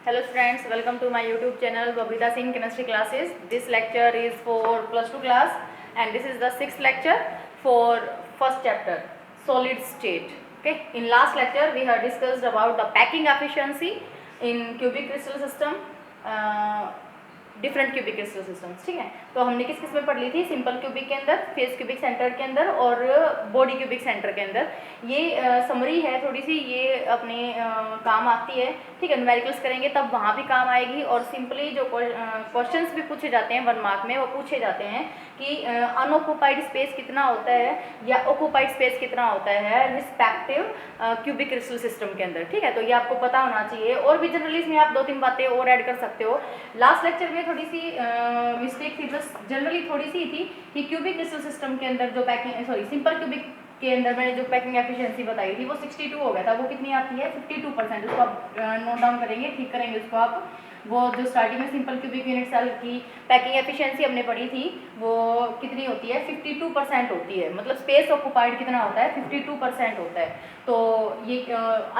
Hello students, welcome to my YouTube channel Babita Singh Chemistry Classes. This lecture is for plus 2 class and this is the sixth lecture for first chapter solid state. Okay, in last lecture we have discussed about the packing efficiency in cubic crystal system, different cubic crystal systems. ठीक है, तो हमने किस किस में पढ़ ली थी? Simple cubic के अंदर, फेस क्यूबिक सेंटर के अंदर और बॉडी क्यूबिक सेंटर के अंदर. ये समरी है थोड़ी सी, ये अपने काम आती है. ठीक है, न्यूमेरिकल्स करेंगे तब वहाँ भी काम आएगी. और सिंपली जो क्वेश्चंस भी पूछे जाते हैं 1 मार्क में, वो पूछे जाते हैं कि अनऑक्यूपाइड स्पेस कितना होता है या ऑक्यूपाइड स्पेस कितना होता है रिस्पेक्टिव क्यूबिक क्रिस्टल सिस्टम के अंदर. ठीक है, तो ये आपको पता होना चाहिए. और भी जनरली इसमें आप 2-3 बातें और ऐड कर सकते हो. लास्ट लेक्चर में थोड़ी सी मिस्टेक थी, बस जनरली थोड़ी सी थी कि क्यूबिक क्रिस्टल सिस्टम के अंदर जो सिंपल क्यूबिक के अंदर मैंने जो पैकिंग एफिशिएंसी बताई थी वो 62 हो गया था. वो कितनी आती है? 52%. उसको आप नोट डाउन करेंगे, ठीक करेंगे उसको आप. वो जो स्टार्टिंग में सिंपल क्यूबिक यूनिट सेल की पैकिंग एफिशिएंसी हमने पढ़ी थी वो कितनी होती है? 52% होती है. मतलब स्पेस ऑक्यूपाइड कितना होता है? 52% होता है. तो ये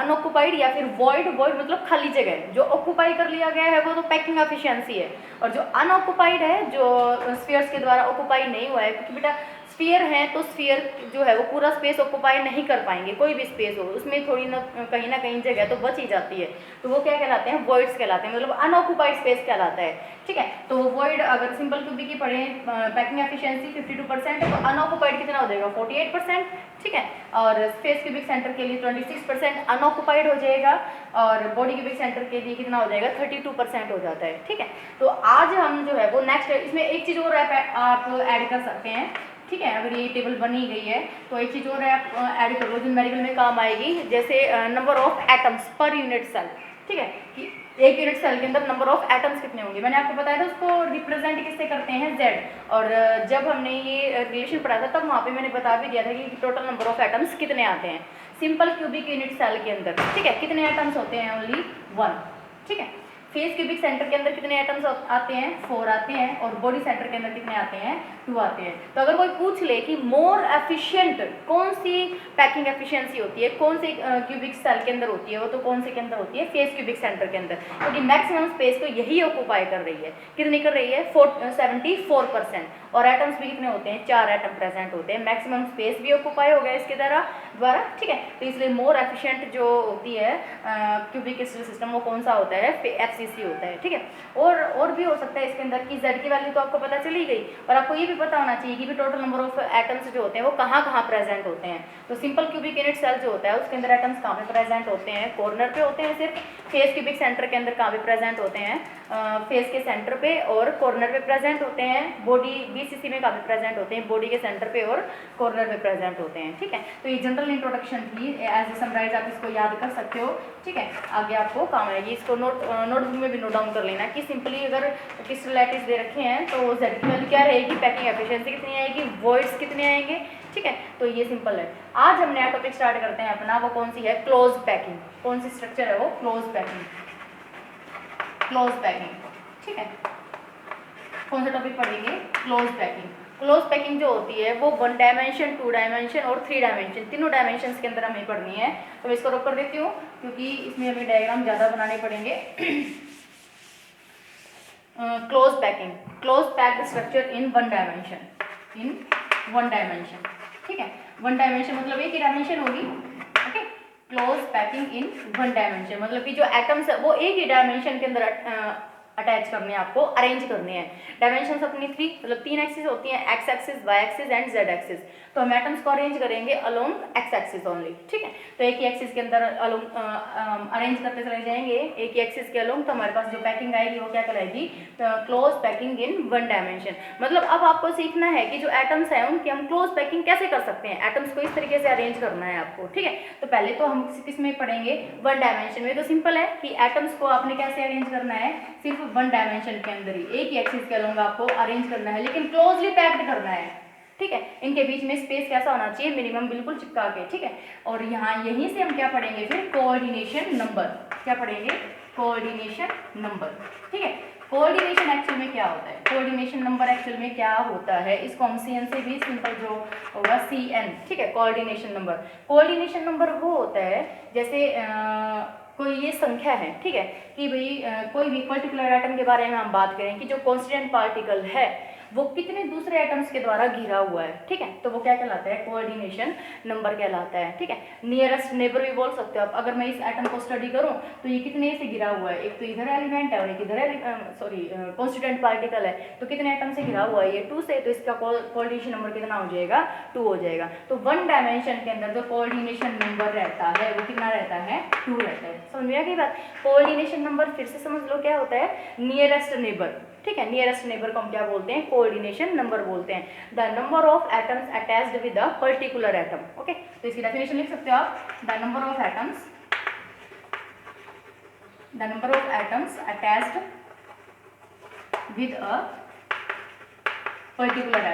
अनऑक्यूपाइड या फिर वॉइड मतलब खाली जगह, जो ऑक्यूपाई कर लिया गया है वो तो पैकिंग एफिशिएंसी है. और जो अनऑक्यूपाइड है, जो स्फीयर्स के द्वारा ऑक्यूपाई नहीं हुआ है, क्योंकि बेटा स्फीयर है तो स्फीयर जो है वो पूरा स्पेस ऑक्यूपाई नहीं कर पाएंगे. कोई भी स्पेस हो उसमें थोड़ी ना कहीं जगह तो बच ही जाती है. तो वो क्या कहलाते हैं? वॉइड्स कहलाते हैं, मतलब अनऑक्यूपाइड स्पेस कहलाता है. ठीक है, तो वॉइड अगर सिंपल क्यूबिक की पढ़ें पैकिंग एफिशिएंसी 52% है, तो अनऑक्यूपाइड कितना हो जाएगा? 48%. ठीक है, और स्पेस क्यूबिक सेंटर के लिए 26% अनऑक्यूपाइड हो जाएगा और बॉडी क्यूबिक सेंटर के लिए कितना हो जाएगा? 32% हो जाता है. ठीक है, तो आज हम जो है वो नेक्स्ट इसमें एक चीज़ और आप ऐड कर सकते हैं. ठीक है, अगर ये टेबल बनी गई है तो एक चीज़ और आप ऐड कर लो जो न्यूमेरिकल में काम आएगी. जैसे number of atoms per unit cell. ठीक है, कि एक यूनिट सेल के अंदर नंबर ऑफ एटम्स कितने होंगे. मैंने आपको बताया था उसको रिप्रेजेंट किससे करते हैं? Z. और जब हमने ये रिलेशन पढ़ा था तब वहाँ पे मैंने बता भी दिया था कि टोटल नंबर ऑफ एटम्स कितने आते हैं सिंपल क्यूबिक यूनिट सेल के अंदर. ठीक है, कितने एटम्स होते हैं? ओनली 1. ठीक है, फेस क्यूबिक सेंटर के अंदर कितने एटम्स आते हैं? 4 आते हैं. और बॉडी सेंटर के अंदर कितने आते हैं? 2 आते हैं. तो अगर कोई पूछ ले कि मोर एफिशिएंट कौन सी पैकिंग एफिशिएंसी होती है, कौन सी क्यूबिक सेल के अंदर होती है, वो तो कौन से के अंदर होती है? फेस क्यूबिक सेंटर के अंदर. क्योंकि मैक्सिमम स्पेस तो यही ऑक्यूपाई कर रही है. कितनी कर रही है? 74%. और एटम्स भी कितने होते हैं? 4 एटम प्रेजेंट होते हैं. मैक्सिमम स्पेस भी ऑक्यूपाई हो गया इसके द्वारा. ठीक है, तो इसलिए मोर एफिशिएंट जो होती है क्यूबिक क्रिस्टल सिस्टम वो कौन सा होता है? FCC होता है. ठीक है, और भी हो सकता है इसके अंदर की Z की वैल्यू तो आपको पता चली गई. और आपको ये भी पता होना चाहिए कि टोटल नंबर ऑफ एटम्स जो होते हैं वो कहाँ प्रेजेंट होते हैं. तो सिंपल क्यूबिक यूनिट सेल जो होता है उसके अंदर एटम्स कहाँ पे प्रेजेंट होते हैं? कॉर्नर पे होते हैं सिर्फ. फेस क्यूबिक सेंटर के अंदर कहाँ पे प्रेजेंट होते हैं? फेस के सेंटर पे और कॉर्नर पे प्रेजेंट होते हैं. बॉडी BCC में कहाँ पे प्रेजेंट होते हैं? बॉडी के सेंटर पे और कॉर्नर पे प्रेजेंट होते हैं. ठीक है, तो ये जनरल इंट्रोडक्शन थी. एज ए समराइज आप इसको याद कर सकते हो. ठीक है, आगे आपको काम आएगी. इसको नोटबुक में भी नोट डाउन कर लेना कि सिंपली अगर क्रिस्टल लैटिस दे रखे हैं तो Z की वैल्यू क्या रहेगी? पैकिंग एफिशिएंसी कितनी आएगी? वॉइड्स कितने आएंगे? ठीक है, तो ये सिंपल है. आज हम नया टॉपिक स्टार्ट करते हैं अपना. वो कौन सी है? Close packing. कौन सी स्ट्रक्चर है वो? Close packing. Close packing. ठीक है, कौन सा टॉपिक पढ़ेंगे? Close packing. क्लोज पैकिंग जो होती है वो 1 डायमेंशन, 2 डायमेंशन और 3 डायमेंशन, तीनों डायमेंशंस के अंदर हमें पढ़नी है. तो मैं इसको रोक कर देती हूँ क्योंकि इसमें हमें डायग्राम ज़्यादा बनाने पड़ेंगे. Close packing. Close packed structure in 1 dimension. In 1 dimension. ठीक है, 1 डायमेंशन मतलब एक ही डायमेंशन होगी. Okay, close packing in 1 dimension मतलब कि जो एटम्स है वो एक ही डायमेंशन के अंदर अटैच करने हैं, आपको अरेंज करने हैं. डायमेंशंस अपनी 3 मतलब 3 एक्सिस होती हैं, X axis, Y axis and Z axis. तो हम एटम्स को अरेंज करेंगे अलोंग X एक्सिस ओनली. ठीक है, तो एक ही एक्सिस के अंदर अलोंग अरेंज करते चले जाएंगे एक ही एक्सिस के अलोंग. तो हमारे पास जो पैकिंग आएगी वो क्या कहलाएगी? Close packing in 1 dimension. मतलब अब आपको सीखना है कि जो एटम्स हैं उनकी हम क्लोज पैकिंग कैसे कर सकते हैं. एटम्स को इस तरीके से अरेंज करना है आपको. ठीक है, तो पहले तो हम किस में पढ़ेंगे? 1 डायमेंशन में. तो सिंपल है कि एटम्स को आपने कैसे अरेंज करना है? सिर्फ 1 डायमेंशन के अंदर ही एक ही एक्सिस के अलोंग आपको अरेंज करना है, लेकिन क्लोजली पैक्ड करना है. ठीक है, इनके बीच में स्पेस कैसा होना चाहिए? मिनिमम बिल्कुल चिपका के. ठीक है, और यहाँ यहीं से हम क्या पढ़ेंगे फिर? Coordination number. क्या पढ़ेंगे? Coordination number. ठीक है, कोऑर्डिनेशन एक्चुअल में क्या होता है? कोऑर्डिनेशन नंबर एक्चुअल में क्या होता है? इसको हम CN से भी सिंपल जो होगा CN. ठीक है, कोऑर्डिनेशन नंबर. कोऑर्डिनेशन नंबर वो होता है जैसे कोई ये संख्या है, ठीक है, कि भाई कोई भी पर्टिकुलर एटम के बारे में हम बात करें कि जो कॉन्स्टिट्यूएंट पार्टिकल है वो कितने दूसरे एटम्स के द्वारा घिरा हुआ है, ठीक है, तो वो क्या कहलाता है, कोऑर्डिनेशन नंबर कहलाता है, ठीक है। नियरेस्ट नेबर भी बोल सकते हो आप। अगर मैं इस एटम को स्टडी करूं तो ये कितने से घिरा हुआ है, एक तो इधर एलिमेंट है और एक इधर कॉन्स्टिट्यूएंट पार्टिकल है, तो कितने एटम से घिरा हुआ है, ये 2 से, तो इसका कोऑर्डिनेशन नंबर कितना हो जाएगा, 2 हो जाएगा। तो 1 डायमेंशन के अंदर जो कोऑर्डिनेशन नंबर रहता है वो कितना रहता है, 2 रहता है। समझ में आ गई बात। कोऑर्डिनेशन नंबर फिर से समझ लो क्या होता है, नियरेस्ट नेबर, ठीक है। नियरेस्ट नेबर को हम क्या बोलते हैं, कोऑर्डिनेशन नंबर बोलते हैं। The number of atoms attached with a particular atom, okay. तो इसकी डेफिनेशन लिख सकते हो आप, the number of atoms attached with a particular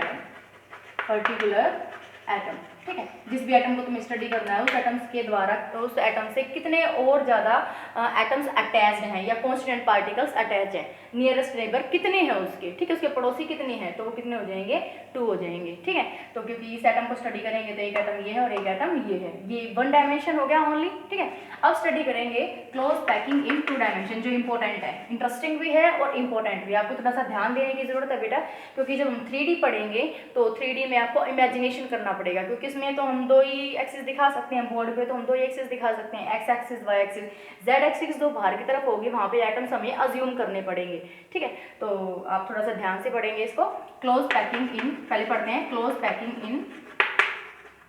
atom, ठीक है। जिस भी एटम को तुम्हें स्टडी करना है उस एटम्स के द्वारा, उस एटम से कितने और ज़्यादा एटम्स अटैच्ड हैं या कॉन्स्टिट्यूएंट पार्टिकल्स अटैच हैं, नियरेस्ट नेबर कितने हैं उसके, ठीक है, उसके पड़ोसी कितने हैं, तो वो कितने हो जाएंगे, 2 हो जाएंगे, ठीक है। तो क्योंकि इस एटम को स्टडी करेंगे तो एक एटम ये है और एक एटम ये है, ये 1 डायमेंशन हो गया ओनली, ठीक है। अब स्टडी करेंगे क्लोज पैकिंग इन 2 डायमेंशन, जो इंपॉर्टेंट है, इंटरेस्टिंग भी है और इंपॉर्टेंट भी। आपको थोड़ा सा ध्यान देने की जरूरत है बेटा, क्योंकि जब हम 3D पढ़ेंगे तो 3D में आपको इमेजिनेशन करना पड़ेगा, क्योंकि इसमें तो हम 2 ही एक्सिस दिखा सकते हैं बोर्ड पे, तो हम 2 ही एक्सिस दिखा सकते हैं, x axis y axis. Z axis जो बाहर की तरफ होगी वहाँ पे एटम्स हमें अज्यूम करने पड़ेंगे, ठीक है। तो आप थोड़ा सा ध्यान से पढ़ेंगे इसको। क्लोज पैकिंग इन, पहले पढ़ते हैं क्लोज पैकिंग इन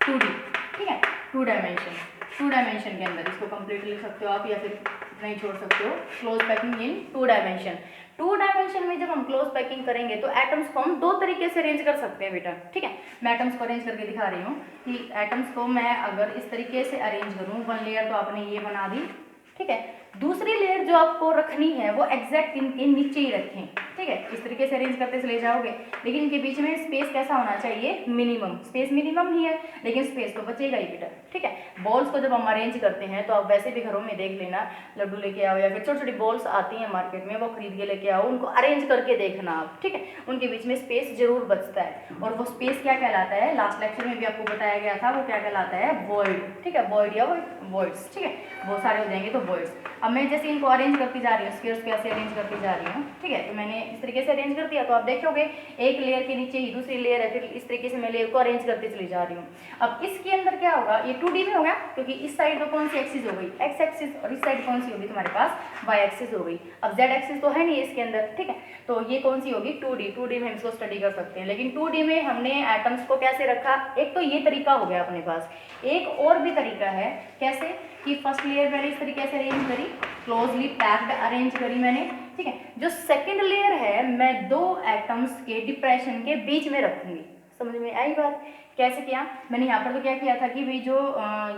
2D, ठीक है, 2 डायमेंशन के अंदर। इसको कंप्लीट लिख सकते हो आप या फिर नहीं छोड़ सकते हो। क्लोज पैकिंग इन 2 डायमेंशन। 2 डायमेंशन में जब हम क्लोज पैकिंग करेंगे तो एटम्स को हम 2 तरीके से अरेंज कर सकते हैं बेटा, ठीक है। मैं एटम्स को अरेंज करके दिखा रही हूँ कि एटम्स को मैं अगर इस तरीके से अरेंज करूँ, 1 लेयर तो आपने ये बना दी, ठीक है। दूसरी लेयर जो आपको रखनी है वो एग्जैक्ट इनके नीचे ही रखें, ठीक है। इस तरीके से अरेंज करते चले जाओगे, लेकिन इनके बीच में स्पेस कैसा होना चाहिए, मिनिमम। स्पेस मिनिमम ही है लेकिन स्पेस तो बचेगा ही बेटा, ठीक है। बॉल्स को जब हम अरेंज करते हैं तो आप वैसे भी घरों में देख लेना, लड्डू लेके आओ या फिर छोटी छोटी बॉल्स आती हैं मार्केट में, वो खरीद के लेके आओ, उनको अरेंज करके देखना आप, ठीक है। उनके बीच में स्पेस जरूर बचता है, और वो स्पेस क्या कहलाता है, लास्ट लेक्चर में भी आपको बताया गया था, वो क्या कहलाता है, वॉइड, ठीक है। वॉइड या वॉइड्स, ठीक है, बहुत सारे हो जाएंगे तो वॉइड्स। अब मैं जैसे इनको अरेंज करती जा रही हूँ, स्क्वायर्स पे ऐसे अरेंज करती जा रही हूँ, ठीक है। तो मैंने इस तरीके से अरेंज कर दिया, तो आप देखोगे एक लेयर के नीचे ही दूसरी लेयर है, फिर इस तरीके से मैं लेयर को अरेंज करती चली जा रही हूँ। अब इसके अंदर क्या होगा, ये 2D में हो गया, क्योंकि इस साइड तो कौन सी एक्सिस हो गई, एक्स एक्सिस, और इस साइड कौन सी होगी तुम्हारे पास, वाई एक्सिस हो गई। अब जेड एक्सिस तो है नहीं इसके अंदर, ठीक है, तो ये कौन सी होगी, 2D में हम इसको स्टडी कर सकते हैं। लेकिन 2D में हमने एटम्स को कैसे रखा, एक तो ये तरीका हो गया अपने पास, एक और भी तरीका है, कैसे कि फर्स्ट लेयर मैंने इस तरीके से अरेंज करी, क्लोजली पैक्ड अरेंज करी मैंने, ठीक है। जो सेकंड लेयर है मैं 2 एटम्स के डिप्रेशन के बीच में रखूंगी। समझ में आई बात, कैसे किया मैंने यहाँ पर, तो क्या किया था कि भाई जो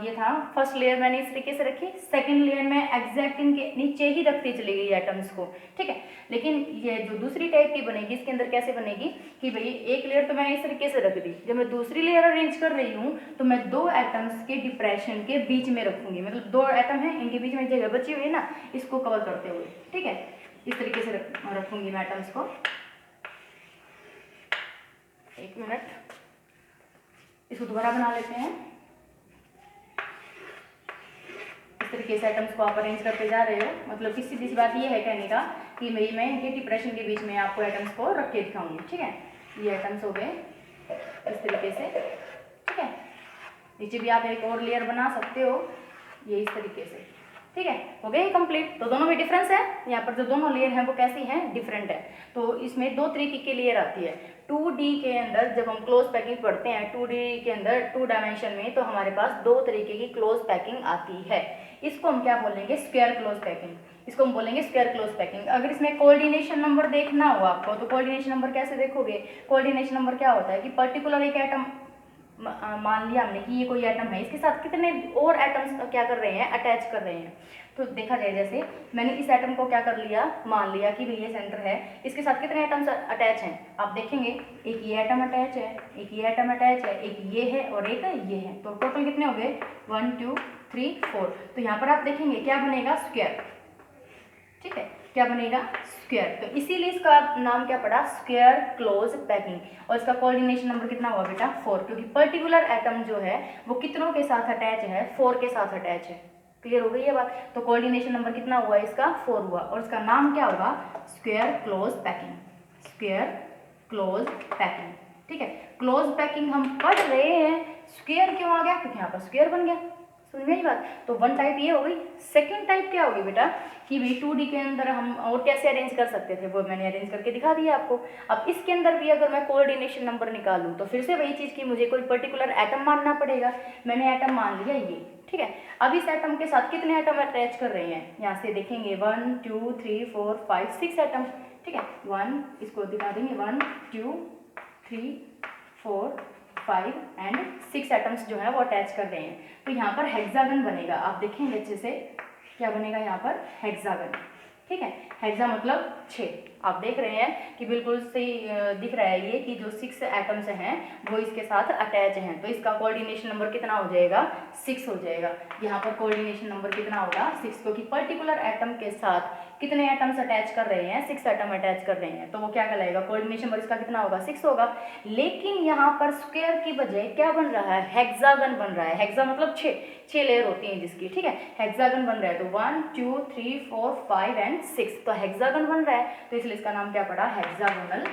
ये था फर्स्ट लेयर मैंने इस तरीके से रखी, सेकंड लेयर में एग्जैक्ट इनके नीचे ही रखती चली गई एटम्स को, ठीक है। लेकिन ये जो दूसरी टाइप की बनेगी, इसके अंदर कैसे बनेगी कि भाई एक लेयर तो मैंने इस तरीके से रख दी, जब मैं दूसरी लेयर अरेंज कर रही हूँ तो मैं 2 एटम्स के डिप्रेशन के बीच में रखूंगी, मतलब 2 एटम है, इनके बीच में जगह बची हुई है ना, इसको कवर करते हुए, ठीक है। इस तरीके से रखूंगी मैं एटम्स को। एक मिनट, इसको दोबारा बना लेते हैं। इस तरीके से एटम्स को आप अरेंज करते जा रहे हो, मतलब कि सीधी सी बात ये है कहने का कि मैं इनके डिप्रेशन के बीच में आपको एटम्स को रख के दिखाऊंगी, ठीक है। ये एटम्स हो गए इस तरीके से, ठीक है। नीचे भी आप एक और लेयर बना सकते हो, ये इस तरीके से, ठीक है, हो गए कंप्लीट। तो दोनों में डिफरेंस है, यहाँ पर जो दोनों लेयर हैं वो कैसी हैं, डिफरेंट है। तो इसमें 2 तरीके की लेयर आती है। 2D के अंदर जब हम क्लोज पैकिंग पढ़ते हैं, 2D के अंदर 2 डायमेंशन में, तो हमारे पास 2 तरीके की क्लोज पैकिंग आती है। इसको हम क्या बोलेंगे, स्क्वायर क्लोज पैकिंग, इसको हम बोलेंगे स्क्वायर क्लोज पैकिंग। अगर इसमें कोऑर्डिनेशन नंबर देखना हो आपको, तो कोऑर्डिनेशन नंबर कैसे देखोगे, कोऑर्डिनेशन नंबर क्या होता है कि पर्टिकुलर एक एटम, मान लिया हमने कि ये कोई एटम है, इसके साथ कितने और एटम्स क्या कर रहे हैं, अटैच कर रहे हैं। तो देखा जाए, जैसे मैंने इस एटम को क्या कर लिया, मान लिया कि भाई ये सेंटर है, इसके साथ कितने एटम्स अटैच हैं, आप देखेंगे एक ये एटम अटैच है, एक ये एटम अटैच है, एक ये है और एक ये है, तो टोटल कितने हो गए, 1 2 3 4। तो यहाँ पर आप देखेंगे क्या बनेगा, स्क्वायर, ठीक है, क्या बनेगा, स्क्वायर। तो इसीलिए इसका नाम क्या पड़ा, स्क्वायर क्लोज पैकिंग। और इसका कोऑर्डिनेशन नंबर कितना हुआ बेटा, 4, क्योंकि पर्टिकुलर एटम जो है वो कितनों के साथ अटैच है, 4 के साथ अटैच है। क्लियर हो गई है बात। तो कोऑर्डिनेशन नंबर कितना हुआ इसका 4 हुआ, और इसका नाम क्या होगा square close packing, square close packing. ठीक है, क्लोज पैकिंग हम पढ़ रहे हैं, स्क्वायर क्यों आ गया क्योंकि यहाँ पर स्क्वायर बन गया, समझ में आई बात। तो वन टाइप ये हो गई। सेकंड टाइप क्या होगी बेटा कि भाई 2D के अंदर हम और कैसे अरेंज कर सकते थे वो मैंने अरेंज करके दिखा दिया आपको। अब इसके अंदर भी अगर मैं कोऑर्डिनेशन नंबर निकालूं तो फिर से वही चीज़ की मुझे कोई पर्टिकुलर एटम मानना पड़ेगा। मैंने एटम मान लिया ये, ठीक है। अब इस एटम के साथ कितने एटम अटैच कर रहे हैं, यहाँ से देखेंगे 1 2 3 4 5 6 एटम, ठीक है। 1 इसको दिखा देंगे 1 2 3 4 5 एंड 6 एटम्स जो है वो अटैच कर रहे हैं। तो यहाँ पर हेक्सागन बनेगा, आप देखेंगे अच्छे से क्या बनेगा यहाँ पर हेक्सागन, ठीक है। हेक्सा मतलब 6, आप देख रहे हैं कि बिल्कुल सही दिख रहा है ये कि जो 6 एटम्स हैं वो इसके साथ अटैच हैं। तो इसका कोऑर्डिनेशन नंबर कितना हो जाएगा 6 हो जाएगा। यहाँ पर कोऑर्डिनेशन नंबर कितना होगा 6, क्योंकि पर्टिकुलर एटम के साथ कितने एटम्स अटैच कर रहे हैं 6 एटम अटैच कर रहे हैं, तो वो क्या कहलाएगा कोऑर्डिनेशन नंबर इसका कितना होगा 6 होगा। लेकिन यहाँ पर स्क्वायर की बजाय क्या बन रहा है हेक्सागन बन रहा है। हेक्सा मतलब 6 लेयर होती हैं जिसकी, ठीक है। हेक्सागन बन रहा है तो 1 2 3 4 5 एंड 6, तो हेक्सागन बन रहा है, तो इसलिए इसका नाम क्या पड़ा hexagonal,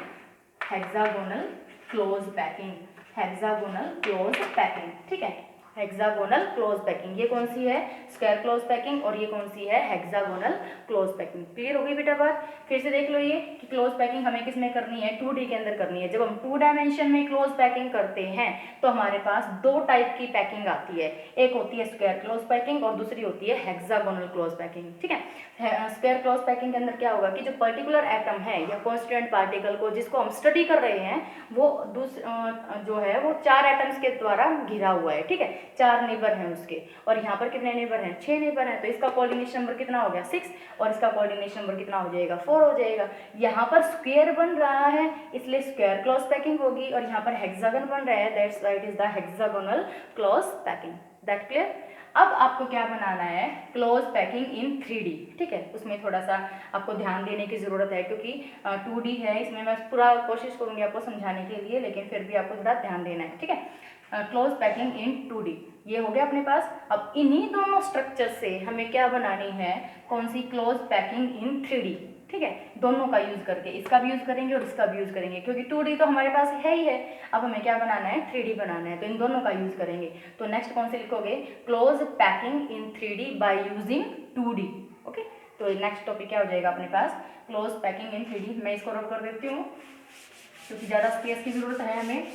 hexagonal close packing, hexagonal close packing, ठीक है। हेक्सागोनल क्लोज पैकिंग, ये कौन सी है स्क्वायर क्लोज पैकिंग और ये कौन सी है हेक्सागोनल क्लोज पैकिंग। क्लियर हो गई बेटा बात। फिर से देख लो ये कि क्लोज पैकिंग हमें किस में करनी है 2D के अंदर करनी है। जब हम 2 डायमेंशन में क्लोज पैकिंग करते हैं तो हमारे पास 2 टाइप की पैकिंग आती है, एक होती है स्क्वायर क्लोज पैकिंग और दूसरी होती है हेक्सागोनल क्लोज पैकिंग, ठीक है। स्क्वायर क्लोज पैकिंग के अंदर क्या होगा कि जो पर्टिकुलर एटम है या कॉन्स्टिट्यूएंट पार्टिकल को जिसको हम स्टडी कर रहे हैं वो जो है वो 4 एटम्स के द्वारा घिरा हुआ है, ठीक है। 4 नेबर हैं उसके, और यहाँ पर कितने नेबर हैं 6 नेबर हैं, तो इसका कोऑर्डिनेशन नंबर कितना हो गया 6 और इसका कोऑर्डिनेशन नंबर कितना हो जाएगा 4 हो जाएगा। यहाँ पर स्क्वायर बन रहा है इसलिए स्क्वायर क्लोज पैकिंग होगी, और यहाँ पर हेक्सागन बन रहा है that's why it is the hexagonal close packing. That clear. अब आपको क्या बनाना है क्लोज पैकिंग इन 3D, ठीक है। उसमें थोड़ा सा आपको ध्यान देने की ज़रूरत है क्योंकि 2D है, इसमें मैं पूरा कोशिश करूँगी आपको समझाने के लिए, लेकिन फिर भी आपको थोड़ा ध्यान देना है, ठीक है। क्लोज पैकिंग इन 2D ये हो गया अपने पास। अब इन्हीं दोनों स्ट्रक्चर से हमें क्या बनानी है कौन सी क्लोज पैकिंग इन 3D, ठीक है। दोनों का यूज़ करके इसका भी यूज़ करेंगे और इसका भी यूज़ करेंगे क्योंकि 2D तो हमारे पास है ही है। अब हमें क्या बनाना है 3D बनाना है, तो इन दोनों का यूज़ करेंगे। तो नेक्स्ट कौन से लिखोगे close packing in 3D by using 2D, okay. तो नेक्स्ट टॉपिक क्या हो जाएगा अपने पास क्लोज पैकिंग इन 3D। मैं इसको रब कर देती हूँ क्योंकि ज़्यादा स्पेस की ज़रूरत है हमें।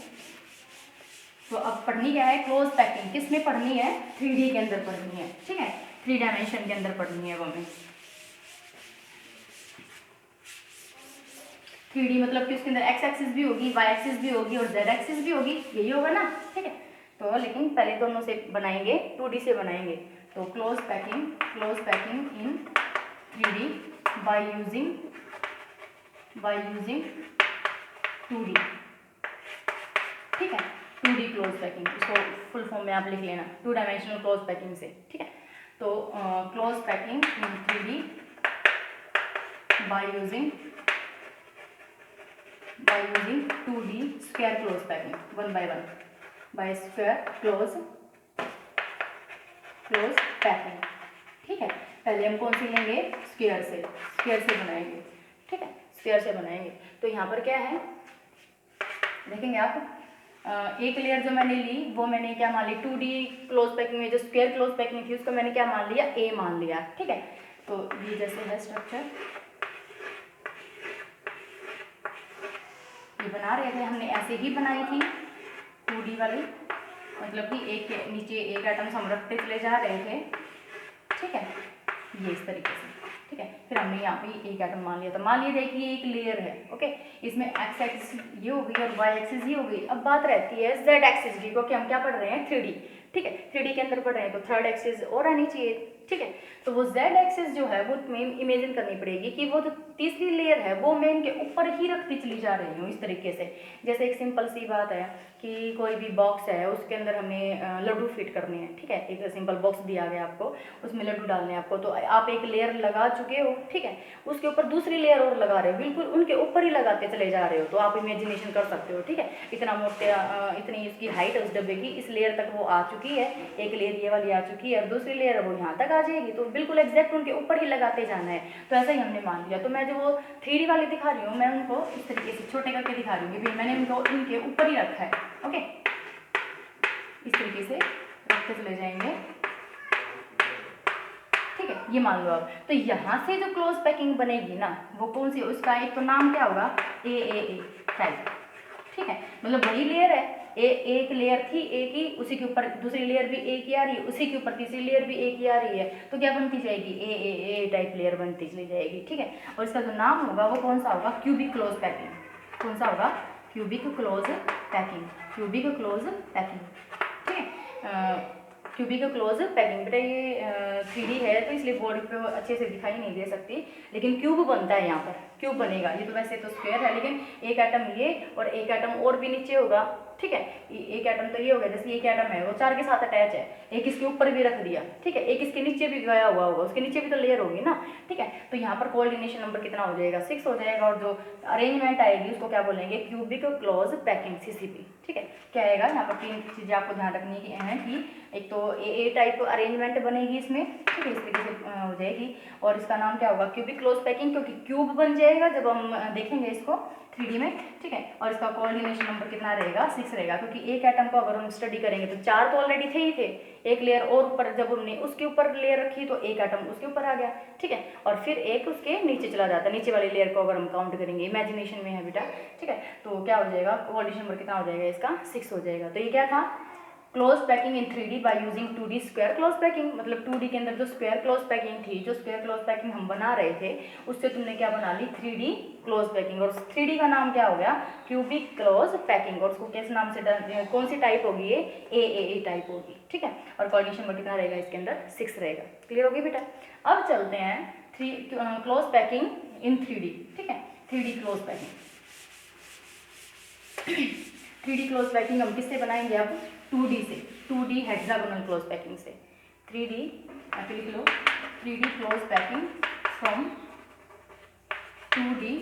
तो अब पढ़नी क्या है क्लोज पैकिंग, किस में पढ़नी है 3D के अंदर पढ़नी है, ठीक है। 3 डायमेंशन के अंदर पढ़नी है वो हमें। 3D मतलब कि उसके अंदर एक्स एक्सिस भी होगी वाई एक्सिस भी होगी और जेड एक्सिस भी होगी, यही होगा ना, ठीक है। तो लेकिन पहले दोनों से बनाएंगे 2D से बनाएंगे। तो close packing in 3D by using 2D, ठीक है। 2D क्लोज पैकिंग, इसको फुल फॉर्म में आप लिख लेना 2 डायमेंशनल क्लोज पैकिंग से, ठीक है। तो close packing in 3D by using 2D square close packing 1 by 1 bye square close packing, ठीक है। पहले हम कौन सी लेंगे स्क्वायर से बनाएंगे, ठीक है, स्क्वायर से बनाएंगे। तो यहाँ पर क्या है देखेंगे आप, एक लेयर जो मैंने ली वो मैंने क्या मान ली 2D क्लोज पैकिंग में जो स्क्वायर क्लोज पैकिंग थी उसको मैंने क्या मान लिया A मान लिया, ठीक है। तो ये जैसे है स्ट्रक्चर, ये बना रहे थे हमने ऐसे ही बनाई थी 2D वाली, मतलब कि एक के नीचे एक एटम्स हम रखते चले जा रहे थे, ठीक है, ये इस तरीके से, ठीक है। फिर हमने यहाँ पे एक एटम मान लिया, तो मान लिया देखिए एक लेयर है, ओके। इसमें एक्स एक्सिस ये हो गई और वाई एक्सिस ये हो गई। अब बात रहती है जेड एक्सिस की, क्योंकि हम क्या पढ़ रहे हैं 3D, ठीक है, 3D के अंदर पढ़ रहे हैं तो थर्ड एक्सिस और आनी चाहिए, ठीक है। तो वो जेड एक्सिस जो है वो तुम्हें इमेजिन करनी पड़ेगी कि वो जो तीसरी लेयर है वो मैं इनके ऊपर ही रखती चली जा रही हूँ इस तरीके से। जैसे एक सिंपल सी बात है कि कोई भी बॉक्स है उसके अंदर हमें लड्डू फिट करने हैं, ठीक है। एक सिंपल बॉक्स दिया गया आपको, उसमें लड्डू डालने हैं आपको, तो आप एक लेयर लगा चुके हो, ठीक है, उसके ऊपर दूसरी लेयर और लगा रहे हो, बिल्कुल उनके ऊपर ही लगाते चले जा रहे हो। तो आप इमेजिनेशन कर सकते हो, ठीक है। इतना मोटे इतनी इसकी हाइट है उस डब्बे की, इस लेयर तक वो आ चुकी है, एक लेयर ये वाली आ चुकी है और दूसरी लेयर वो यहाँ तक आ जाएगी तो बिल्कुल एग्जैक्ट उनके ऊपर ही लगाते जाना है। तो ऐसा ही हमने मान लिया। तो मैं जो वो 3D वाले दिखा रही हूँ, मैं उनको इस तरीके से छोटे करके दिखा रही हूँ कि मैंने उनको इनके ऊपर ही रखा है। ओके, इस तरीके से रखते चले जाएंगे, ठीक है, ये मान लो अब। तो यहाँ से जो क्लोज पैकिंग बनेगी ना वो कौन सी, उसका एक तो नाम क्या होगा, ए टाइप, ठीक है, मतलब वही लेयर है, एक लेयर थी एक ही, उसी के ऊपर दूसरी लेयर भी एक ही आ रही है, उसी के ऊपर तीसरी लेयर भी एक ही आ रही है, तो क्या बनती जाएगी, ए टाइप लेयर बनती चली जाएगी, ठीक है। और इसका जो नाम होगा वो कौन सा होगा, क्यूबिक क्लोज पैकिंग। कौन सा होगा, cubic close packing, cubic close packing, ठीक है। क्यूबिक क्लोज पैकिंग, बेटा ये 3D है तो इसलिए बोर्ड पे अच्छे से दिखाई नहीं दे सकती, लेकिन क्यूब बनता है यहाँ पर, क्यूब बनेगा। ये तो वैसे तो स्क्वायर है, लेकिन एक एटम ये और एक एटम और भी नीचे होगा, ठीक है। एक एटम तो ये हो गया, जैसे एक एटम है वो 4 के साथ अटैच है, एक इसके ऊपर भी रख दिया, ठीक है, एक इसके नीचे भी गया हुआ होगा, उसके नीचे भी तो लेयर होगी ना, ठीक है। तो यहाँ पर कोऑर्डिनेशन नंबर कितना हो जाएगा, 6 हो जाएगा। और जो अरेंजमेंट आएगी उसको क्या बोलेंगे, क्यूबिक क्लोज पैकिंग, CCP, ठीक है। क्या आएगा यहाँ पर, 3 चीज़ें आपको ध्यान रखनी है कि एक तो ए टाइप अरेंजमेंट बनेगी इसमें, ठीक है, इस तरीके से हो जाएगी। और इसका नाम क्या होगा, क्यूबिक क्लोज पैकिंग, क्योंकि क्यूब बन जाएगा जब हम देखेंगे इसको 3D में, ठीक है। और इसका कोऑर्डिनेशन नंबर कितना रहेगा, 6 रहेगा, क्योंकि एक एटम को अगर हम स्टडी करेंगे तो 4 तो ऑलरेडी थे ही थे, एक लेयर और ऊपर जब हमने उसके ऊपर लेयर रखी तो एक एटम उसके ऊपर आ गया, ठीक है, और फिर एक उसके नीचे चला जाता है, नीचे वाली लेयर को अगर हम काउंट करेंगे, इमेजिनेशन में है बेटा, ठीक है। तो क्या हो जाएगा, कोऑर्डिनेशन नंबर कितना हो जाएगा इसका, 6 हो जाएगा। तो ये क्या था, close packing in 3D by using 2D square close packing, मतलब 2D के अंदर जो स्क्वायर क्लोज पैकिंग थी, जो स्क्वायर क्लोज पैकिंग हम बना रहे थे उससे तुमने क्या बना ली, 3D क्लोज पैकिंग। और 3D का नाम क्या हो गया, क्यूबिक क्लोज पैकिंग। और उसको किस नाम से, कौन सी टाइप होगी ये, ए टाइप होगी, ठीक है। और कोऑर्डिनेशन नंबर कितना रहेगा इसके अंदर, 6 रहेगा। क्लियर होगी बेटा। अब चलते हैं क्लोज पैकिंग इन 3D, ठीक है, 3D close packing. 3D close packing हम किससे बनाएंगे, अब 2D से, 2D हेक्सागोनल क्लोज पैकिंग से। 3D आप लिख लो, 3D close packing from 2D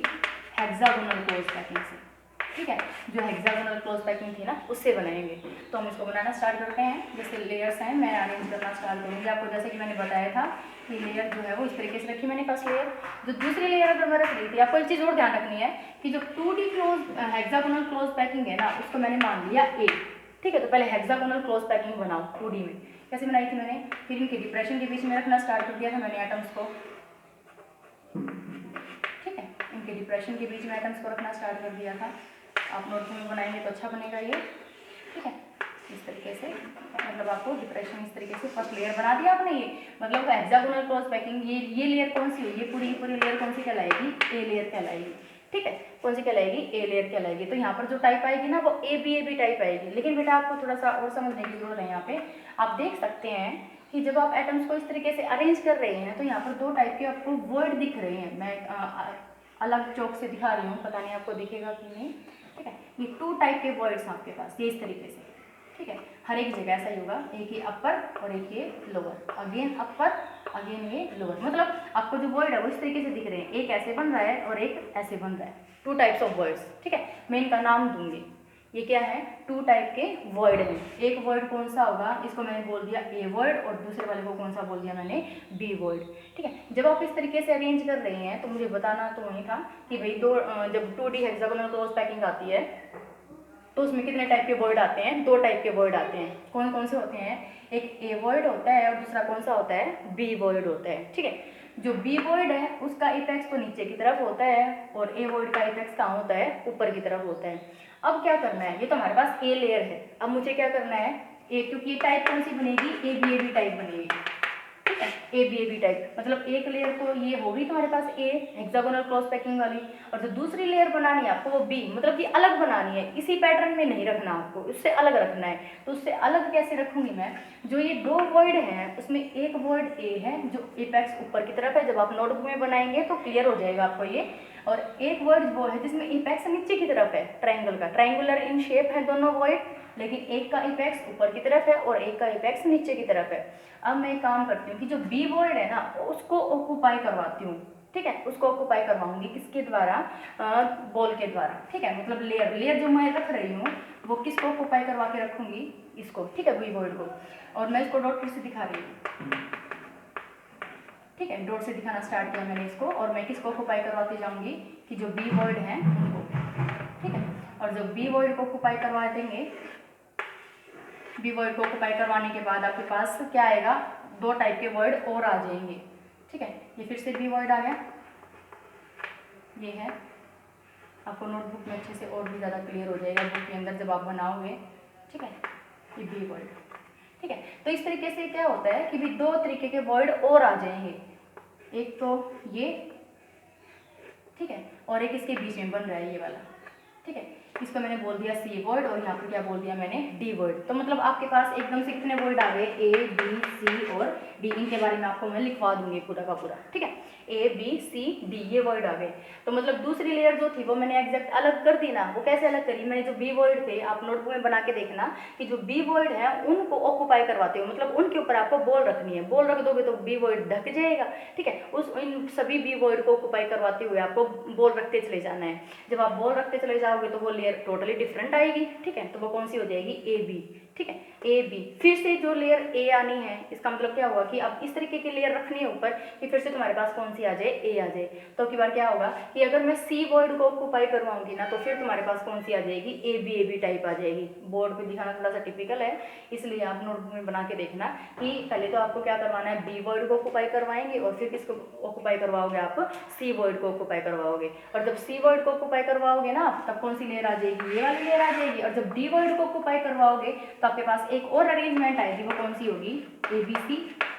hexagonal close packing से, ठीक है। जो हेक्सागोनल क्लोज पैकिंग थी ना उससे बनाएंगे। तो हम इसको बनाना स्टार्ट करते हैं। जैसे लेयर्स हैं, मैं अरेंज करना स्टार्ट करूँगी आपको, जैसे कि मैंने बताया था कि लेयर जो है वो इस तरीके से रखी मैंने फर्स्ट लेयर। जो दूसरी लेयर अगर मैं रख रही थी, आपको एक चीज़ और ध्यान रखनी है कि जो 2D close hexagonal close packing है ना उसको मैंने मान लिया ए, ठीक है। तो पहले हेक्सागोनल क्लोज पैकिंग बनाओ 2D में। कैसे बनाई थी मैंने, फिर इनके डिप्रेशन के बीच में रखना स्टार्ट कर दिया था मैंने एटम्स को, ठीक है, इनके डिप्रेशन के बीच में एटम्स को रखना स्टार्ट कर दिया था। आप नोटबुक में बनाएंगे तो अच्छा बनेगा ये, ठीक है, इस तरीके से। मतलब आपको डिप्रेशन इस तरीके से फर्स्ट लेयर बना दिया आपने, ये मतलब हेक्सागोनल क्लोज पैकिंग। ये लेयर कौन सी हुई, ये पूरी की पूरी लेयर कौन सी कहलाएगी, ए लेयर कहलाएगी, ठीक है। कौन सी कहलाएगी, ए लेयर कहलाएगी। तो यहाँ पर जो टाइप आएगी ना वो ए बी टाइप आएगी। लेकिन बेटा आपको थोड़ा सा और समझने की जरूरत है। यहाँ पे आप देख सकते हैं कि जब आप एटम्स को इस तरीके से अरेंज कर रहे हैं तो यहाँ पर 2 टाइप के आपको वर्ड दिख रहे हैं। मैं अलग चौक से दिखा रही हूँ, पता नहीं आपको दिखेगा कि नहीं, ठीक है। ये 2 टाइप के वर्ड्स आपके पास, ये इस तरीके से, ठीक है। हर एक जगह ऐसा ही होगा, एक ये अपर और एक ये लोअर, अगेन अपर अगेन ये लोअर। मतलब आपको जो वर्ड है वो इस तरीके से दिख रहे हैं, एक ऐसे बन रहा है और एक ऐसे बन रहा है। 2 टाइप्स ऑफ वर्ड्स, ठीक है। मैं इनका नाम दूंगी। ये क्या है, 2 टाइप के वर्ड हैं। एक वर्ड कौन सा होगा, इसको मैंने बोल दिया ए वर्ड, और दूसरे वाले को कौन सा बोल दिया मैंने, बी वर्ड, ठीक है। जब आप इस तरीके से अरेंज कर रहे हैं तो मुझे बताना तो वही था कि भाई जब 2D हेक्सागोनल क्लोज पैकिंग आती है तो उसमें कितने टाइप के वर्ड आते हैं, 2 टाइप के वर्ड आते हैं। कौन कौन से होते हैं, एक ए वर्ड होता है और दूसरा कौन सा होता है, बी वर्ड होता है, ठीक है। जो बी वर्ड है उसका इपेक्स तो नीचे की तरफ होता है और ए वर्ड का इपेक्स कहाँ होता है, ऊपर की तरफ होता है। अब क्या करना है, ये तो हमारे पास ए लेयर है। अब मुझे क्या करना है, ए, क्योंकि ये टाइप कौन सी बनेगी, ए बी टाइप बनेगी, ठीक है, ए बी टाइप। मतलब एक लेयर तो ये होगी तुम्हारे पास ए हेक्सागोनल क्लोज पैकिंग वाली, और जो दूसरी लेयर बनानी है आपको वो बी, मतलब कि अलग बनानी है, इसी पैटर्न में नहीं रखना आपको, उससे अलग रखना है। तो उससे अलग कैसे रखूंगी मैं, जो ये 2 वर्ड हैं उसमें एक वर्ड ए है जो एपेक्स ऊपर की तरफ है। जब आप नोटबुक में बनाएंगे तो क्लियर हो जाएगा आपको ये। और एक वर्ड वो है जिसमें एपेक्स नीचे की तरफ है, ट्राइंगल का, ट्राइंगुलर इन शेप है दोनों वर्ड, लेकिन एक का इपेक्स ऊपर की तरफ है और एक का इपेक्स नीचे की तरफ है। अब मैं एक काम करती हूँ कि जो बी वर्ड है ना उसको ऑक्यूपाई करवाती हूँ, ठीक है, उसको ऑक्यूपाई करवाऊंगी किसके द्वारा, बॉल के द्वारा, ठीक है। मतलब लेयर जो मैं रख रही हूँ वो किसको ऑक्यूपाई करवा के रखूंगी, इसको, ठीक है, बी वर्ड को। और मैं इसको डॉट फिर से दिखा रही हूँ, ठीक है, डॉट से दिखाना स्टार्ट किया मैंने इसको, और मैं किसको ऑक्यूपाई करवाती जाऊंगी कि जो बी वर्ड हैं उनको, ठीक है। और जब बी वर्ड को ऑक्यूपाई करवा देंगे, बी वर्ड को ऑक्यूपाई करवाने के बाद आपके पास क्या आएगा, 2 टाइप के वर्ड और आ जाएंगे, ठीक है। ये फिर से बी वर्ड आ गया, ये है, आपको नोटबुक में अच्छे से और भी ज़्यादा क्लियर हो जाएगा बुक के अंदर जब आप बनाओगे, ठीक है। ये बी वर्ड, ठीक है। तो इस तरीके से क्या होता है कि भी 2 तरीके के वर्ड और आ जाएंगे, एक तो ये, ठीक है, और एक इसके बीच में बन रहा है ये वाला, ठीक है। इसको मैंने बोल दिया सी वर्ड, और यहाँ पर क्या बोल दिया मैंने, डी वर्ड। तो मतलब आपके पास एकदम से कितने वर्ड आ गए, ए बी सी और डी। इनके बारे में आपको मैं लिखवा दूंगी पूरा का पूरा, ठीक है। ए बी सी डी ये वर्ड आ गए। तो मतलब दूसरी लेयर जो थी वो मैंने एग्जैक्ट अलग कर दी ना। वो कैसे अलग करी, मैंने जो बी वर्ड थे, आप नोटबुक में बना के देखना कि जो बी वर्ड है उनको ऑक्यूपाई करवाते हो, मतलब उनके ऊपर आपको बॉल रखनी है। बॉल रख दोगे तो बी वर्ड ढक जाएगा, ठीक है। इन सभी बी वर्ड को ऑक्यूपाई करवाते हुए आपको बॉल रखते चले जाना है। जब आप बॉल रखते चले जाओगे तो वो लेयर टोटली डिफरेंट आएगी, ठीक है। तो वो कौन सी हो जाएगी, ए बी, ठीक है, ए बी। फिर से जो लेयर ए आनी है, इसका मतलब क्या हुआ कि अब इस तरीके की लेयर रखनी है ऊपर कि फिर से तुम्हारे पास कौन सी आ जाए, ए आ जाए। तो की बार क्या होगा कि अगर मैं सी वर्ड को ऑक्यूपाई करवाऊंगी ना, तो फिर तुम्हारे पास कौन सी आ जाएगी, ए बी टाइप आ जाएगी। बोर्ड पे दिखाना थोड़ा सा टिपिकल है, इसलिए आप नोटबुक में बना के देखना कि पहले तो आपको क्या करवाना है, बी वर्ड को ऑक्यूपाई करवाएंगे, और फिर किसको ऑक्यूपाई करवाओगे, आप सी वर्ड को ऑक्यूपाई करवाओगे। और जब सी वर्ड को ऑक्यूपाई करवाओगे ना, तब कौन सी लेयर आ जाएगी, ये वाली लेयर आ जाएगी। और जब डी वर्ड को ऑक्यूपाई करवाओगे तो आपके पास एक और अरेंजमेंट आएगी, वो कौन सी होगी, ए बी सी,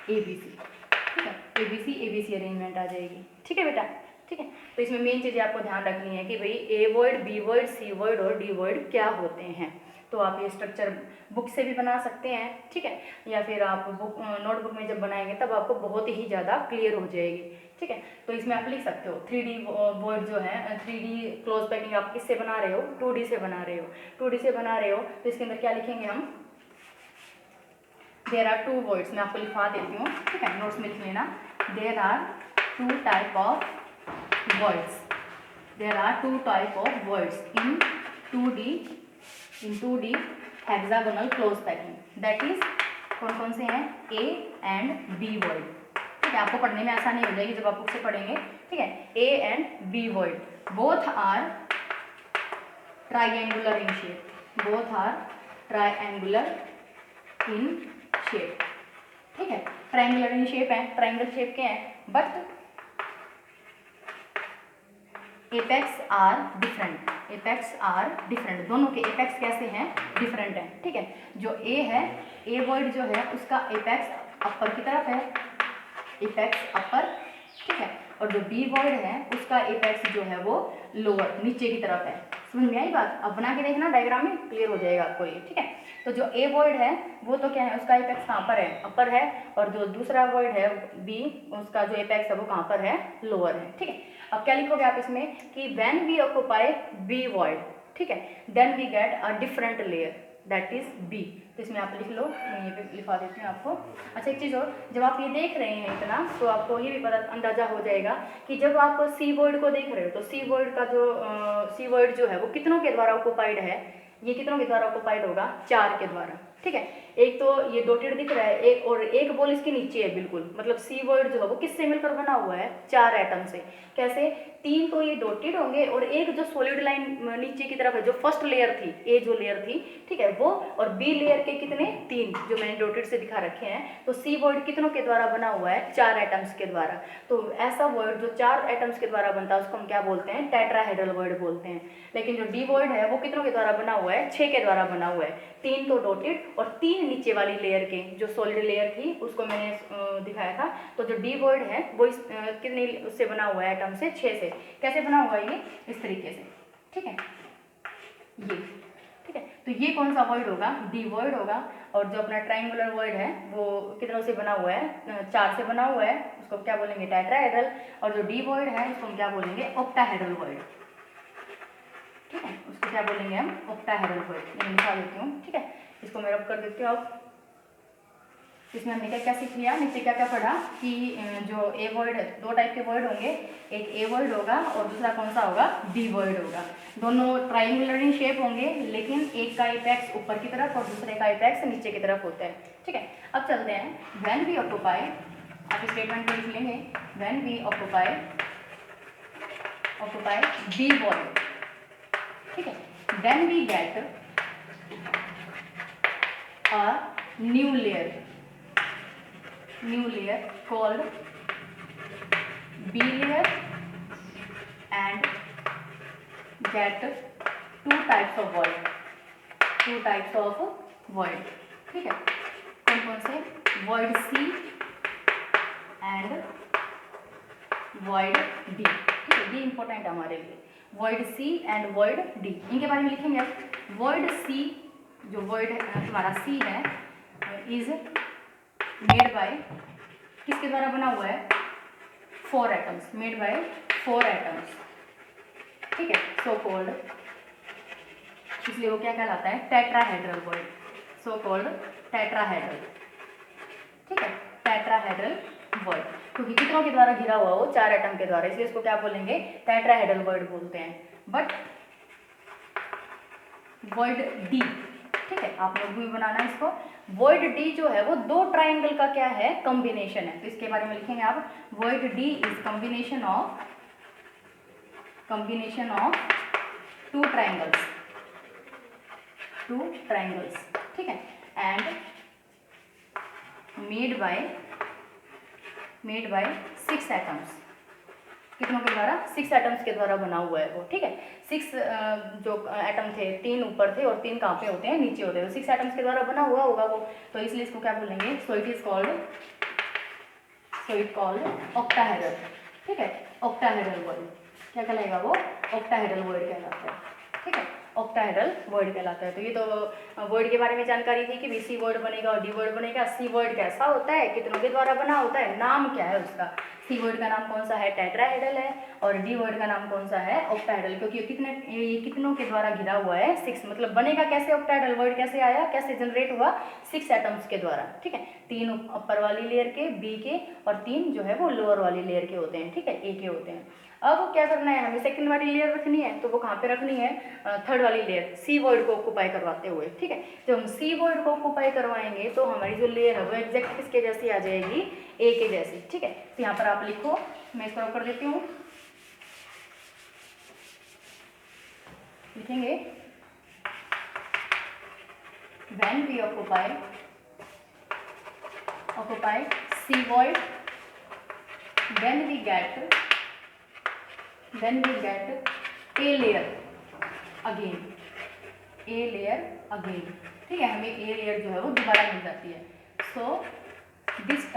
ठीक है, ए बी सी अरेंजमेंट आ जाएगी, ठीक है बेटा, ठीक है। तो इसमें मेन चीज़ें आपको ध्यान रखनी है कि भाई A word, B word, C word और डी वर्ड क्या होते हैं। तो आप ये स्ट्रक्चर बुक से भी बना सकते हैं, ठीक है, या फिर आप बुक नोटबुक में जब बनाएंगे तब आपको बहुत ही ज़्यादा क्लियर हो जाएगी, ठीक है। तो इसमें आप लिख सकते हो 3D वर्ड जो है, 3D क्लोज पैकिंग आप किससे बना रहे हो, 2D से बना रहे हो। 2D से बना रहे हो तो इसके अंदर क्या लिखेंगे हम, देयर आर 2 वर्ड्स, मैं आपको लिखवा देती हूँ, ठीक है, नोट्स में लिख लेना। There are 2 type of words, there are 2 type of words in 2D hexagonal close packing, that is कौन कौन से हैं, ए एंड बी वर्ड, ठीक है। आपको पढ़ने में आसानी हो जाएगी जब आप बुक से पढ़ेंगे, ठीक है। A and B word both are triangular in shape, both are triangular in shape, ठीक है। ट्राइंगुलर इन शेप है, ट्राइंगल शेप के हैं, but apex are different, apex are different, दोनों के एपेक्स कैसे हैं, डिफरेंट हैं, ठीक है। जो ए है, ए वर्ड जो है उसका एपेक्स अपर की तरफ है, एपेक्स अपर, ठीक है। और जो बी वर्ड है उसका एपेक्स जो है वो लोअर, नीचे की तरफ है। समझ में आई बात, अब बना के देखना, डायग्राम में क्लियर हो जाएगा आपको ये, ठीक है। तो जो ए वर्ड है वो तो क्या है, उसका एपेक्स कहाँ पर है, अपर है, और जो दूसरा वर्ड है बी, उसका जो एपेक्स है वो कहाँ पर है, लोअर है, ठीक है। अब क्या लिखोगे आप इसमें कि when we occupy B word, ठीक है, then we get a different layer, that is B. तो इसमें आप लिख लो, मैं ये पे लिखवा देती हूँ आपको। अच्छा एक चीज़ और, जब आप ये देख रहे हैं इतना, तो आपको ये भी पता अंदाजा हो जाएगा कि जब आप सी वर्ड को देख रहे हो तो सी वर्ड का जो सी वर्ड जो है वो कितनों के द्वारा ऑक्यूपाइड है, ये कितनों के द्वारा ऑक्यूपाइड होगा, 4 के द्वारा, ठीक है। एक तो ये डॉटेड दिख रहा है, एक और एक बॉल इसके नीचे है बिल्कुल, मतलब सी वर्ड जो है वो किससे मिलकर बना हुआ है, 4 एटम से। कैसे, 3 तो ये डॉटेड होंगे, और एक जो सॉलिड लाइन नीचे की तरफ है, जो फर्स्ट लेयर थी, ए जो लेयर थी, ठीक है, वो, और बी लेयर के कितने, 3 जो मैंने डॉटेड से दिखा रखे हैं। तो सी वर्ड कितनों के द्वारा बना हुआ है, 4 एटम्स के द्वारा। तो ऐसा वर्ड जो 4 एटम्स के द्वारा बनता है उसको हम क्या बोलते हैं, टेट्राहेड्रल वर्ड बोलते हैं। लेकिन जो डी वर्ड है वो कितनों के द्वारा बना हुआ है, 6 के द्वारा बना हुआ है, 3 तो डॉटेड और 3 नीचे वाली लेयर के, जो सॉलिड लेयर थी उसको मैंने दिखाया था। तो जो डी वर्ड है वो इस कितने उससे बना हुआ है, एटम से, 6 से। कैसे बना हुआ है ये, इस तरीके से, ठीक है, ये, ठीक है। तो ये कौन सा वर्ड होगा, डी वर्ड होगा। और जो अपना ट्राइंगुलर वर्ड है वो कितनों से बना हुआ है, 4 से बना हुआ है, उसको क्या बोलेंगे, टेट्राहेड्रल। और जो डी वर्ड है उसको हम क्या बोलेंगे, ऑक्टाहेड्रल वर्ड, ठीक है, उसको क्या बोलेंगे हम, ऑक्टाहेड्रल वर्ड। मैं लिखा देती हूँ, ठीक है, इसको मैं रब कर देती हूँ। अब इसमें हमने क्या क्या सीख लिया, नीचे क्या क्या पढ़ा कि जो ए वर्ड, 2 टाइप के वर्ड होंगे, एक ए वर्ड होगा और दूसरा कौन सा होगा, बी वर्ड होगा। दोनों ट्राइंगुलर इन शेप होंगे, लेकिन एक का एपेक्स ऊपर की तरफ और दूसरे का एपेक्स नीचे की तरफ होता है, ठीक है। अब चलते हैं, व्हेन वी ऑक्यूपाई आप स्टेटमेंट को लिख लेंगे, when we occupy B void, ठीक है, then we get a new layer called B layer and get two types of void, ठीक है, कौन कौन से, void C and void D, ठीक है, ये इंपॉर्टेंट है हमारे लिए, void C and void D, इनके बारे में लिखेंगे। void C, जो void हमारा C है, इज मेड बाय, किसके द्वारा बना हुआ है, 4 एटम्स, मेड बाय 4 एटम्स, ठीक है, सो कॉल्ड, इसलिए वो क्या कहलाता है, tetrahedral void, so called tetrahedral, ठीक है, टेट्राहेड्रल वॉइड, क्योंकि कितनों के द्वारा घिरा हुआ, वो 4 एटम के द्वारा, इसलिए इसको क्या बोलेंगे, टेट्राहेड्रल वॉइड बोलते हैं। बट वॉइड डी, ठीक है, आप लोग भी बनाना है इसको, वॉइड डी जो है वो 2 ट्राइंगल का क्या है, कॉम्बिनेशन है, तो इसके बारे में लिखेंगे आप, void D is combination of 2 triangles, ठीक है, एंड मेड बाय 6 एटम्स, कितनों के द्वारा, 6 एटम्स के द्वारा बना हुआ है वो, ठीक है, 6 जो एटम थे, 3 ऊपर थे और 3 कहाँ पे होते हैं, नीचे होते हैं, तो 6 एटम्स के द्वारा बना हुआ होगा वो, तो इसलिए इसको क्या बोलेंगे, सो इट कॉल्ड ऑक्टाहेड्रल, ठीक है, ऑक्टाहेड्रल वॉइड, क्या कहलाएगा वो, ऑक्टाहेड्रल वॉइड कहलाता है, ठीक है, ऑक्टाहेड्रल वॉइड कहलाता है। तो ये तो वॉइड के बारे में जानकारी थी कि सी वॉइड बनेगा और डी वॉइड बनेगा। सी वॉइड कैसा होता है, कितनों के द्वारा बना होता है, नाम क्या है उसका, सी वॉइड का नाम कौन सा है, टेट्राहेड्रल है, और डी वॉइड का नाम कौन सा है, ऑक्टाहेड्रल, क्योंकि ये कितनों के द्वारा घिरा हुआ है, 6, मतलब बनेगा कैसे, ऑक्टाहेड्रल वॉइड कैसे आया, कैसे जनरेट हुआ, 6 एटम्स के द्वारा, ठीक है, 3 ऊपर वाली लेयर के, बी के, और 3 जो है वो लोअर वाली लेयर के होते हैं, ठीक है, ए के होते हैं। अब क्या करना है, हमें सेकंड वाली लेयर रखनी है, तो वो कहाँ पे रखनी है, थर्ड वाली लेयर, सी वॉइड को ऑक्यूपाई करवाते हुए, ठीक है, जब हम सी वॉइड को ऑक्यूपाई करवाएंगे तो हमारी जो लेयर है वो एग्जैक्ट किसके जैसी आ जाएगी, ए के जैसी, ठीक है, तो यहाँ पर आप लिखो, मैं इसको कर देती हूँ, लिखेंगे, when we occupy C void, then we get a layer again, ठीक है, हमें ए लेयर जो है वो दोबारा मिल जाती है। So this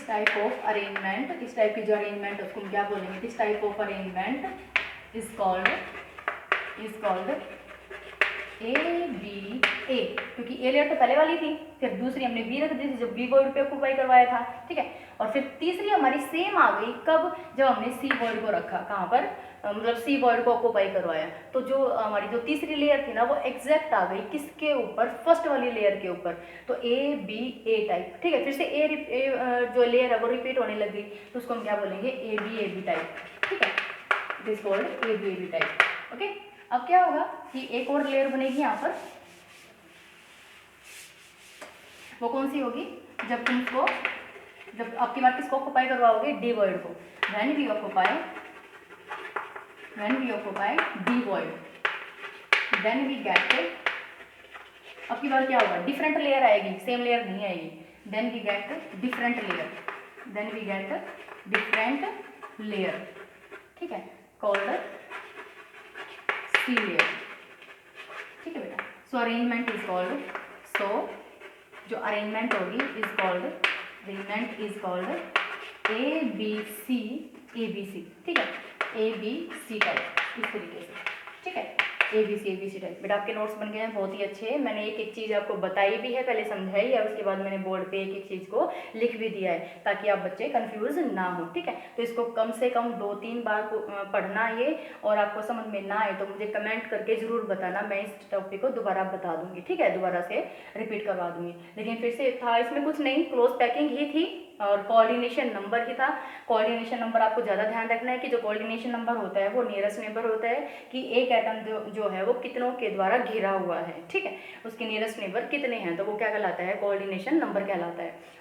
type of arrangement, इस टाइप की जो अरेंजमेंट उसको हम क्या बोलेंगे, this type of arrangement is called A B A, क्योंकि ए लेयर तो पहले वाली थी, फिर दूसरी हमने बी रख दी थी जब बी वॉइड पे ऑक्यूपाई करवाया था, ठीक है, और फिर तीसरी हमारी सेम आ गई कब, जब हमने सी वॉइड को रखा, कहाँ पर, मतलब सी वॉइड को ऑक्यूपाई करवाया, तो जो हमारी जो तीसरी लेयर थी ना वो एग्जैक्ट आ गई किसके ऊपर, फर्स्ट वाली लेयर के ऊपर, तो ए बी ए टाइप, ठीक है, फिर से ए जो लेयर है वो रिपीट होने लगी, तो उसको हम क्या बोलेंगे, ए बी टाइप, ठीक है, it is called A B type, okay. अब क्या होगा कि एक और लेयर बनेगी यहाँ पर, वो कौन सी होगी, जब आपकी बात किसको ऑक्यूपाई करवाओगे, डी वॉइड को, when we occupy D void, then we get, अब की बार क्या होगा, डिफरेंट लेयर आएगी, सेम लेयर नहीं आएगी, then we get different layer, ठीक है, कॉल्ड सी लेयर, ठीक है बेटा। सो अरेंजमेंट इज कॉल्ड, जो अरेंजमेंट होगी is called A B C, ठीक है, ए बी सी टाइप, इस तरीके से, ठीक है, ए बी सी टाइप। बेटा आपके नोट्स बन गए हैं, बहुत ही अच्छे, मैंने एक चीज़ आपको बताई भी है, पहले समझाई है, उसके बाद मैंने बोर्ड पे एक चीज़ को लिख भी दिया है ताकि आप बच्चे कंफ्यूज ना हो, ठीक है। तो इसको कम से कम 2-3 बार पढ़ना ये, और आपको समझ में ना आए तो मुझे कमेंट करके ज़रूर बताना, मैं इस टॉपिक को दोबारा बता दूंगी, ठीक है, दोबारा से रिपीट करवा दूंगी। लेकिन फिर से था इसमें कुछ नहीं, क्लोज पैकिंग ही थी और कोऑर्डिनेशन नंबर ही था। कोऑर्डिनेशन नंबर आपको ज़्यादा ध्यान रखना है कि जो कोऑर्डिनेशन नंबर होता है वो नियरेस्ट नेबर होता है, कि एक एटम जो है वो कितनों के द्वारा घिरा हुआ है, ठीक है। उसके नियरेस्ट नेबर कितने हैं, तो वो क्या कहलाता है, कोऑर्डिनेशन नंबर कहलाता है।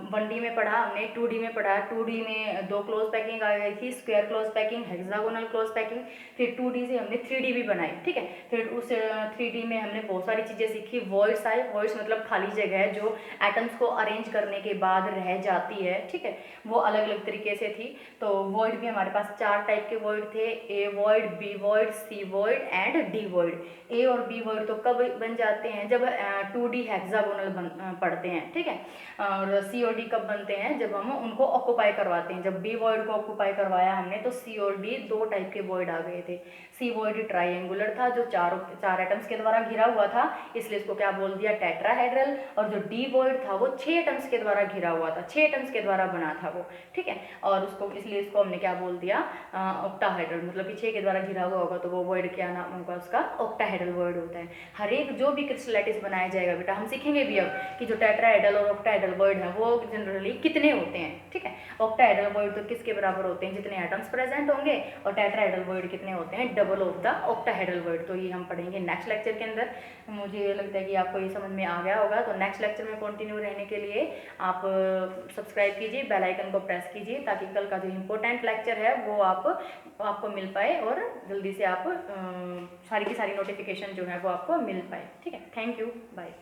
1D में पढ़ा हमने, 2D में पढ़ा, 2D में 2 क्लोज पैकिंग आ गई थी, square close packing, hexagonal close packing. फिर 2D से हमने 3D भी बनाई, ठीक है। फिर उस 3D में हमने बहुत सारी चीज़ें सीखी। वॉइड्स आए, वॉइड्स मतलब खाली जगह है जो एटम्स को अरेंज करने के बाद रह जाती है, ठीक है, वो अलग अलग तरीके से थी। तो वॉइड भी हमारे पास 4 टाइप के वॉइड थे, A void, B void, C void and D void. A और बी वॉइड तो कब बन जाते हैं, जब 2D हेक्सागोनल पढ़ते हैं, ठीक है। और सी और डी कब बनते हैं, जब हम उनको ऑक्यूपाई करवाते हैं। जब बी वॉइड को ऑक्यूपाई करवाया हमने तो सी और डी 2 टाइप के वॉइड आ गए थे। सी वॉइड ट्राइंगुलर था, जो चार एटम्स के द्वारा घिरा हुआ था, इसलिए इसको क्या बोल दिया, टेट्राहेड्रल। और जो डी वॉइड था वो 6 एटम्स के द्वारा घिरा हुआ था, 6 एटम्स के द्वारा बना था वो, ठीक है। और उसको इसलिए इसको हमने क्या बोल दिया, ऑक्टाहेड्रल। मतलब कि 6 के द्वारा घिरा हुआ होगा तो वो वॉइड क्या नाम होगा उसका, ऑक्टाहेड्रल वॉइड होता है। हर एक जो भी क्रिस्टलाइटिस बनाया जाएगा बेटा, हम सीखेंगे भी अब कि जो टेट्राहेड्रल और ऑक्टाहेड्रल वॉइड है वो जनरली कितने होते हैं, ठीक है। ऑक्टाहेड्रल वॉइड तो किसके बराबर होते हैं, जितने एटम्स प्रेजेंट होंगे, और टेट्राहेड्रल वॉइड कितने होते हैं, double of the octahedral void. तो ये हम पढ़ेंगे नेक्स्ट लेक्चर के अंदर। मुझे लगता है कि आपको ये समझ में आ गया होगा। तो नेक्स्ट लेक्चर में कंटिन्यू रहने के लिए आप सब्सक्राइब कीजिए, बेल आइकन को प्रेस कीजिए, ताकि कल का जो इम्पोर्टेंट लेक्चर है वो आपको मिल पाए और जल्दी से आप सारी की सारी नोटिफिकेशन जो है वो आपको मिल पाए, ठीक है। Thank you, bye.